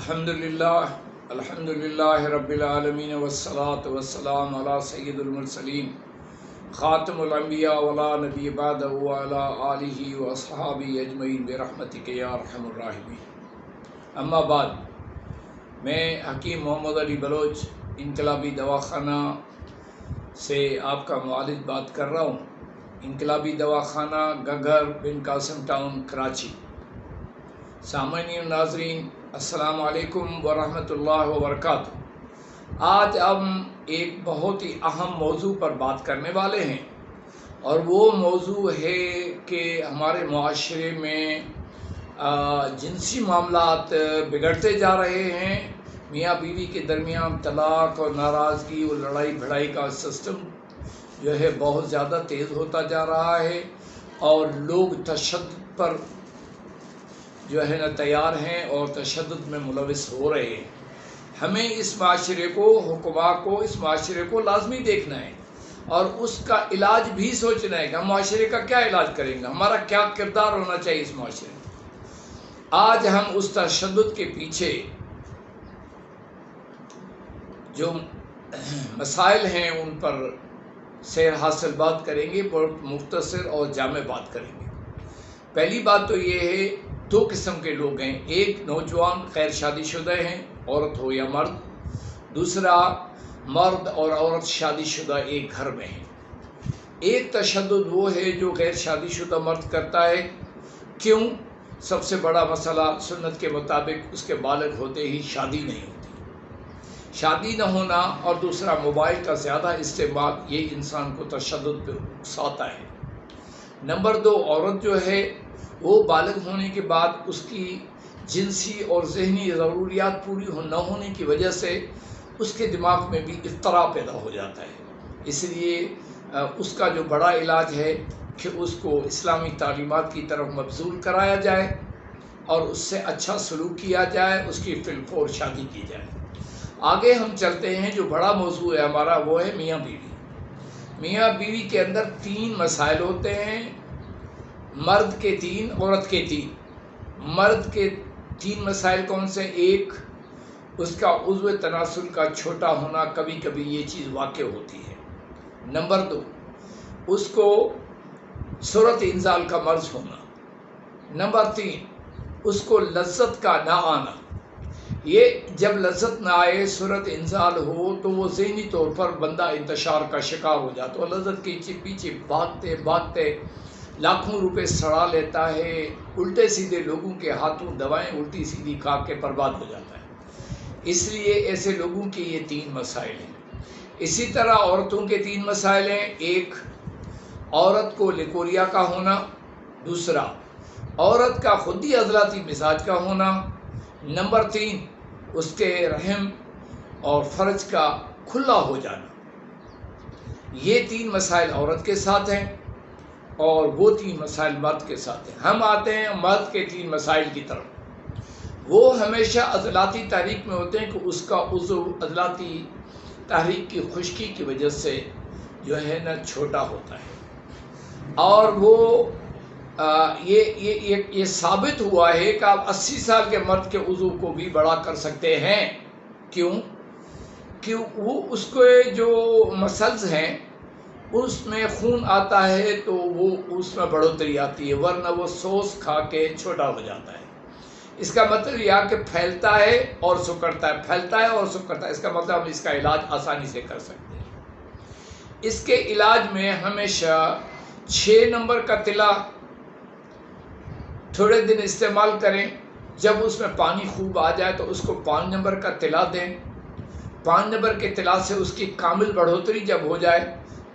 الحمدللہ رب العالمین والصلاة والسلام علی سید المرسلین خاتم الانبیاء ولا نبی بعدہ وعلی آلہ واصحابہ اجمعین برحمتک یا ارحم الراحمین۔ اما بعد، میں حکیم محمد علی بلوچ انقلابی دواخانہ سے آپ کا معالج بات کر رہا ہوں۔ انقلابی دواخانہ گگر بن قاسم ٹاؤن کراچی۔ سامعین ناظرین، السلام علیکم ورحمۃ اللہ وبرکاتہ۔ آج ہم ایک بہت ہی اہم موضوع پر بات کرنے والے ہیں، اور وہ موضوع ہے کہ ہمارے معاشرے میں جنسی معاملات بگڑتے جا رہے ہیں۔ میاں بیوی کے درمیان طلاق اور ناراضگی اور لڑائی بھڑائی کا سسٹم جو ہے بہت زیادہ تیز ہوتا جا رہا ہے، اور لوگ تشدد پر جو ہے نا تیار ہیں اور تشدد میں ملوث ہو رہے ہیں۔ ہمیں اس معاشرے کو، حکماء کو اس معاشرے کو لازمی دیکھنا ہے، اور اس کا علاج بھی سوچنا ہے کہ ہم معاشرے کا کیا علاج کریں گے، ہمارا کیا کردار ہونا چاہیے اس معاشرے میں۔ آج ہم اس تشدد کے پیچھے جو مسائل ہیں ان پر سیر حاصل بات کریں گے، بہت مختصر اور جامع بات کریں گے۔ پہلی بات تو یہ ہے، دو قسم کے لوگ ہیں۔ ایک نوجوان غیر شادی شدہ ہیں، عورت ہو یا مرد۔ دوسرا مرد اور عورت شادی شدہ ایک گھر میں ہیں۔ ایک تشدد وہ ہے جو غیر شادی شدہ مرد کرتا ہے۔ کیوں؟ سب سے بڑا مسئلہ سنت کے مطابق اس کے بالغ ہوتے ہی شادی نہیں ہوتی۔ شادی نہ ہونا اور دوسرا موبائل کا زیادہ استعمال، یہ انسان کو تشدد پہ اکساتا ہے۔ نمبر دو، عورت جو ہے وہ بالغ ہونے کے بعد اس کی جنسی اور ذہنی ضروریات پوری نہ ہونے کی وجہ سے اس کے دماغ میں بھی اضطراب پیدا ہو جاتا ہے۔ اس لیے اس کا جو بڑا علاج ہے کہ اس کو اسلامی تعلیمات کی طرف مبذول کرایا جائے اور اس سے اچھا سلوک کیا جائے، اس کی فی الفور شادی کی جائے۔ آگے ہم چلتے ہیں، جو بڑا موضوع ہے ہمارا وہ ہے میاں بیوی۔ میاں بیوی کے اندر تین مسائل ہوتے ہیں، مرد کے تین، عورت کے تین۔ مرد کے تین مسائل کون سے؟ ایک، اس کا عضو تناسل کا چھوٹا ہونا، کبھی کبھی یہ چیز واقع ہوتی ہے۔ نمبر دو، اس کو صورت انزال کا مرض ہونا۔ نمبر تین، اس کو لذت کا نہ آنا۔ یہ جب لذت نہ آئے، صورت انزال ہو، تو وہ ذہنی طور پر بندہ انتشار کا شکار ہو جاتا ہے، لذت کے پیچھے بھاگتے بھاگتے لاکھوں روپے سڑا لیتا ہے، الٹے سیدھے لوگوں کے ہاتھوں دوائیں الٹی سیدھی کھا کے برباد ہو جاتا ہے۔ اس لیے ایسے لوگوں کے یہ تین مسائل ہیں۔ اسی طرح عورتوں کے تین مسائل ہیں۔ ایک، عورت کو لیکوریا کا ہونا۔ دوسرا، عورت کا خودی عضلاتی مزاج کا ہونا۔ نمبر تین، اس کے رحم اور فرج کا کھلا ہو جانا۔ یہ تین مسائل عورت کے ساتھ ہیں، اور وہ تین مسائل مرد کے ساتھ ہیں۔ ہم آتے ہیں مرد کے تین مسائل کی طرف۔ وہ ہمیشہ عضلاتی تحریک میں ہوتے ہیں کہ اس کا عضو عضلاتی تحریک کی خشکی کی وجہ سے جو ہے نا چھوٹا ہوتا ہے، اور وہ یہ ثابت ہوا ہے کہ آپ 80 سال کے مرد کے عضو کو بھی بڑا کر سکتے ہیں۔ کیوں؟ کہ وہ اس کے جو مسلز ہیں اس میں خون آتا ہے تو وہ اس میں بڑھوتری آتی ہے، ورنہ وہ سوس کھا کے چھوٹا ہو جاتا ہے۔ اس کا مطلب یہ کہ پھیلتا ہے اور سکڑتا ہے، پھیلتا ہے اور سکڑتا ہے۔ اس کا مطلب ہم اس کا علاج آسانی سے کر سکتے ہیں۔ اس کے علاج میں ہمیشہ 6 نمبر کا تلا تھوڑے دن استعمال کریں، جب اس میں پانی خوب آ جائے تو اس کو 5 نمبر کا تلا دیں۔ 5 نمبر کے تلا سے اس کی کامل بڑھوتری جب ہو جائے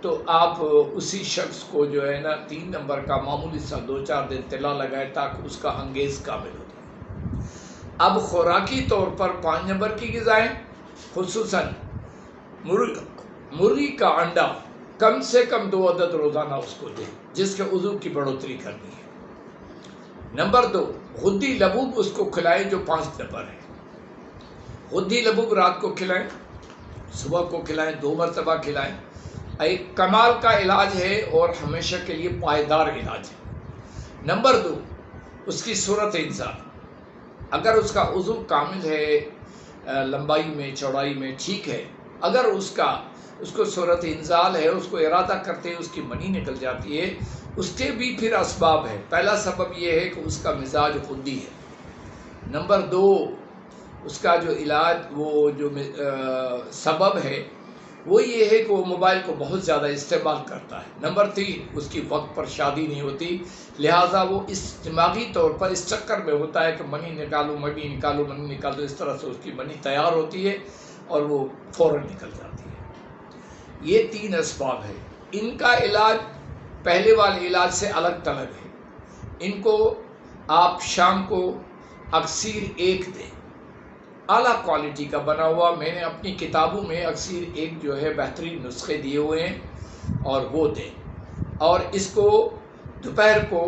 تو آپ اسی شخص کو جو ہے نا 3 نمبر کا معمولی سا 2-4 دن تلا لگائے تاکہ اس کا انگیز کامل ہو جائے۔ اب خوراکی طور پر 5 نمبر کی غذائیں، خصوصاً مرغی کا انڈا کم سے کم 2 عدد روزانہ اس کو دیں، جس کے عضو کی بڑھوتری کرنی ہے۔ نمبر 2، غدی لبوب اس کو کھلائیں جو 5 نمبر ہے۔ غدی لبوب رات کو کھلائیں، صبح کو کھلائیں، 2 مرتبہ کھلائیں۔ ایک کمال کا علاج ہے اور ہمیشہ کے لیے پائیدار علاج ہے۔ نمبر 2، اس کی صورت انزال۔ اگر اس کا عضو کامل ہے، لمبائی میں چوڑائی میں ٹھیک ہے، اگر اس کو صورت انزال ہے، اس کو ارادہ کرتے ہیں اس کی منی نکل جاتی ہے، اس کے بھی پھر اسباب ہے۔ پہلا سبب یہ ہے کہ اس کا مزاج خودی ہے۔ نمبر 2، اس کا جو علاج وہ جو سبب ہے وہ یہ ہے کہ وہ موبائل کو بہت زیادہ استعمال کرتا ہے۔ نمبر 3، اس کی وقت پر شادی نہیں ہوتی، لہٰذا وہ اس دماغی طور پر اس چکر میں ہوتا ہے کہ منی نکالو منی نکالو منی نکالو، اس طرح سے اس کی منی تیار ہوتی ہے اور وہ فوراً نکل جاتی ہے۔ یہ 3 اسباب ہے۔ ان کا علاج پہلے والے علاج سے الگ تلگ ہے۔ ان کو آپ شام کو اکسیر 1 دیں، اعلیٰ کوالٹی کا بنا ہوا۔ میں نے اپنی کتابوں میں اکسیر 1 جو ہے بہترین نسخے دیے ہوئے ہیں، اور وہ دیں۔ اور اس کو دوپہر کو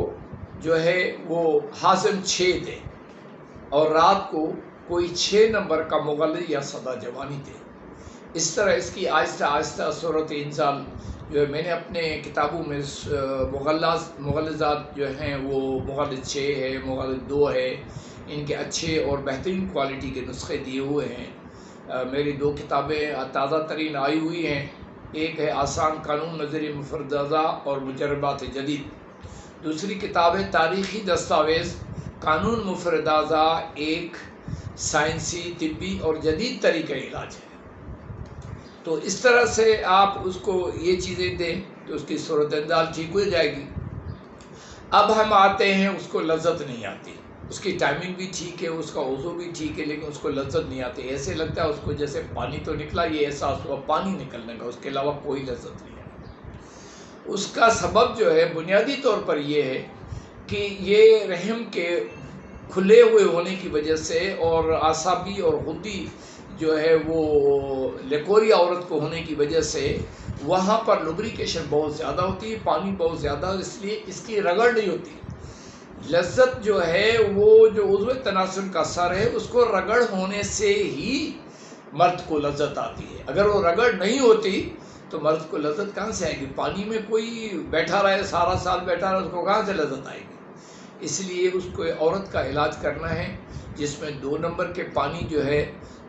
جو ہے وہ ہاضم 6 دیں، اور رات کو کوئی 6 نمبر کا مغلظ یا صدا جوانی دیں۔ اس طرح اس کی آہستہ آہستہ صورت انزال جو ہے میں نے اپنے کتابوں میں مغلظات جو ہیں وہ مغلظ 6 ہے، مغلظ 2 ہے، ان کے اچھے اور بہترین کوالٹی کے نسخے دیے ہوئے ہیں۔ میری 2 کتابیں تازہ ترین آئی ہوئی ہیں۔ ایک ہے آسان قانون نظری مفردزہ اور مجربات جدید، دوسری کتاب ہے تاریخی دستاویز قانون مفردزہ، ایک سائنسی طبی اور جدید طریقہ علاج ہے۔ تو اس طرح سے آپ اس کو یہ چیزیں دیں تو اس کی صورت انزال ٹھیک ہو جائے گی۔ اب ہم آتے ہیں، اس کو لذت نہیں آتی، اس کی ٹائمنگ بھی ٹھیک ہے، اس کا وضو بھی ٹھیک ہے، لیکن اس کو لذت نہیں آتی۔ ایسے لگتا ہے اس کو جیسے پانی تو نکلا، یہ احساس ہوا پانی نکلنے کا، اس کے علاوہ کوئی لذت نہیں ہے۔ اس کا سبب جو ہے بنیادی طور پر یہ ہے کہ یہ رحم کے کھلے ہوئے ہونے کی وجہ سے اور اعصابی اور غدی جو ہے وہ لیکوری عورت کو ہونے کی وجہ سے وہاں پر لبریکیشن بہت زیادہ ہوتی ہے، پانی بہت زیادہ، اس لیے اس کی رگڑ نہیں ہوتی۔ لذت جو ہے وہ جو عضو تناسل کا سر ہے، اس کو رگڑ ہونے سے ہی مرد کو لذت آتی ہے۔ اگر وہ رگڑ نہیں ہوتی تو مرد کو لذت کہاں سے آئے گی؟ پانی میں کوئی بیٹھا رہے سارا سال بیٹھا رہے، اس کو کہاں سے لذت آئے گی؟ اس لیے اس کو عورت کا علاج کرنا ہے جس میں 2 نمبر کے پانی جو ہے،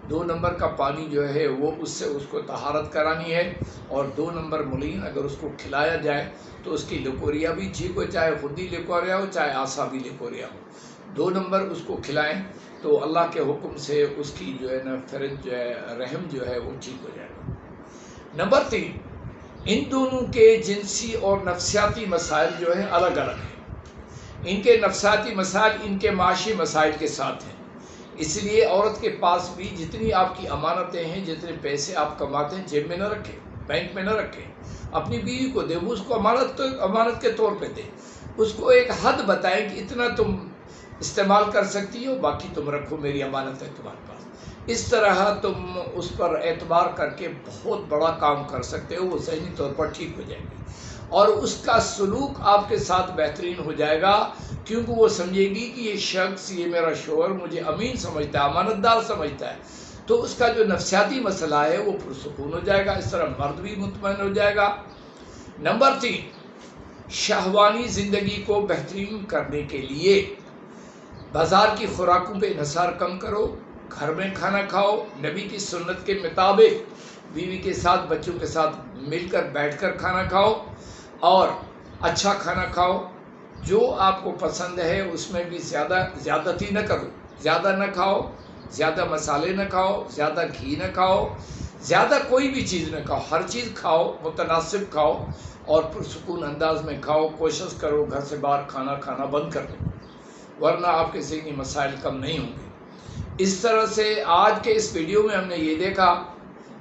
2 نمبر کا پانی جو ہے وہ اس سے اس کو طہارت کرانی ہے، اور 2 نمبر ملین اگر اس کو کھلایا جائے تو اس کی لیکوریا بھی ٹھیک ہو، چاہے خودی لیکوریا ہو چاہے اعصابی لیکوریا ہو۔ 2 نمبر اس کو کھلائیں تو اللہ کے حکم سے اس کی جو ہے نا فرج جو ہے رحم جو ہے وہ ٹھیک ہو جائے گا۔ نمبر 3، ان دونوں کے جنسی اور نفسیاتی مسائل جو ہیں الگ الگ ہیں۔ ان کے نفسیاتی مسائل ان کے معاشی مسائل کے ساتھ ہیں۔ اس لیے عورت کے پاس بھی جتنی آپ کی امانتیں ہیں، جتنے پیسے آپ کماتے ہیں، جیب میں نہ رکھیں، بینک میں نہ رکھیں، اپنی بیوی کو دیں، اس کو امانت کے طور پہ دیں۔ اس کو ایک حد بتائیں کہ اتنا تم استعمال کر سکتی ہو، باقی تم رکھو، میری امانت ہے تمہارے پاس۔ اس طرح تم اس پر اعتبار کر کے بہت بڑا کام کر سکتے ہو، وہ ذہنی طور پر ٹھیک ہو جائے گی، اور اس کا سلوک آپ کے ساتھ بہترین ہو جائے گا، کیونکہ وہ سمجھے گی کہ یہ شخص، یہ میرا شوہر مجھے امین سمجھتا ہے، امانت دار سمجھتا ہے، تو اس کا جو نفسیاتی مسئلہ ہے وہ پرسکون ہو جائے گا۔ اس طرح مرد بھی مطمئن ہو جائے گا۔ نمبر 3، شہوانی زندگی کو بہترین کرنے کے لیے بازار کی خوراکوں پہ انحصار کم کرو، گھر میں کھانا کھاؤ، نبی کی سنت کے مطابق بیوی کے ساتھ بچوں کے ساتھ مل کر بیٹھ کر کھانا کھاؤ، اور اچھا کھانا کھاؤ، جو آپ کو پسند ہے اس میں بھی زیادتی نہ کرو، زیادہ نہ کھاؤ، زیادہ مسالے نہ کھاؤ، زیادہ گھی نہ کھاؤ، زیادہ کوئی بھی چیز نہ کھاؤ، ہر چیز کھاؤ، متناسب کھاؤ اور پرسکون انداز میں کھاؤ۔ کوشش کرو گھر سے باہر کھانا بند کر دو، ورنہ آپ کے ذہنی مسائل کم نہیں ہوں گے۔ اس طرح سے آج کے اس ویڈیو میں ہم نے یہ دیکھا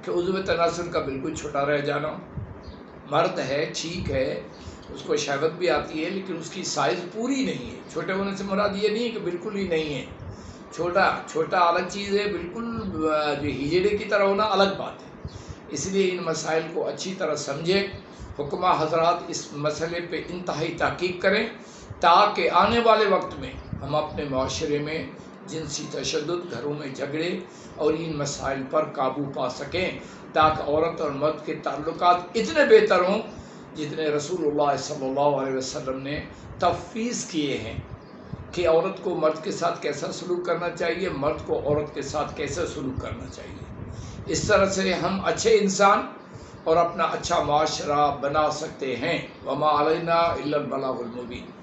کہ عضو تناسل کا بالکل چھوٹا رہ جانا، مرد ہے ٹھیک ہے، اس کو شہوت بھی آتی ہے، لیکن اس کی سائز پوری نہیں ہے۔ چھوٹے ہونے سے مراد یہ نہیں ہے کہ بالکل ہی نہیں ہے، چھوٹا الگ چیز ہے، بالکل جو ہیجڑے کی طرح ہونا الگ بات ہے۔ اس لیے ان مسائل کو اچھی طرح سمجھیں، حکمہ حضرات اس مسئلے پہ انتہائی تحقیق کریں، تاکہ آنے والے وقت میں ہم اپنے معاشرے میں جنسی تشدد، گھروں میں جھگڑے اور ان مسائل پر قابو پا سکیں، تاکہ عورت اور مرد کے تعلقات اتنے بہتر ہوں جتنے رسول اللہ صلی اللہ علیہ وسلم نے تفویض کیے ہیں۔ کہ عورت کو مرد کے ساتھ کیسا سلوک کرنا چاہیے، مرد کو عورت کے ساتھ کیسا سلوک کرنا چاہیے۔ اس طرح سے ہم اچھے انسان اور اپنا اچھا معاشرہ بنا سکتے ہیں۔ وما علینا الا البلاغ المبین۔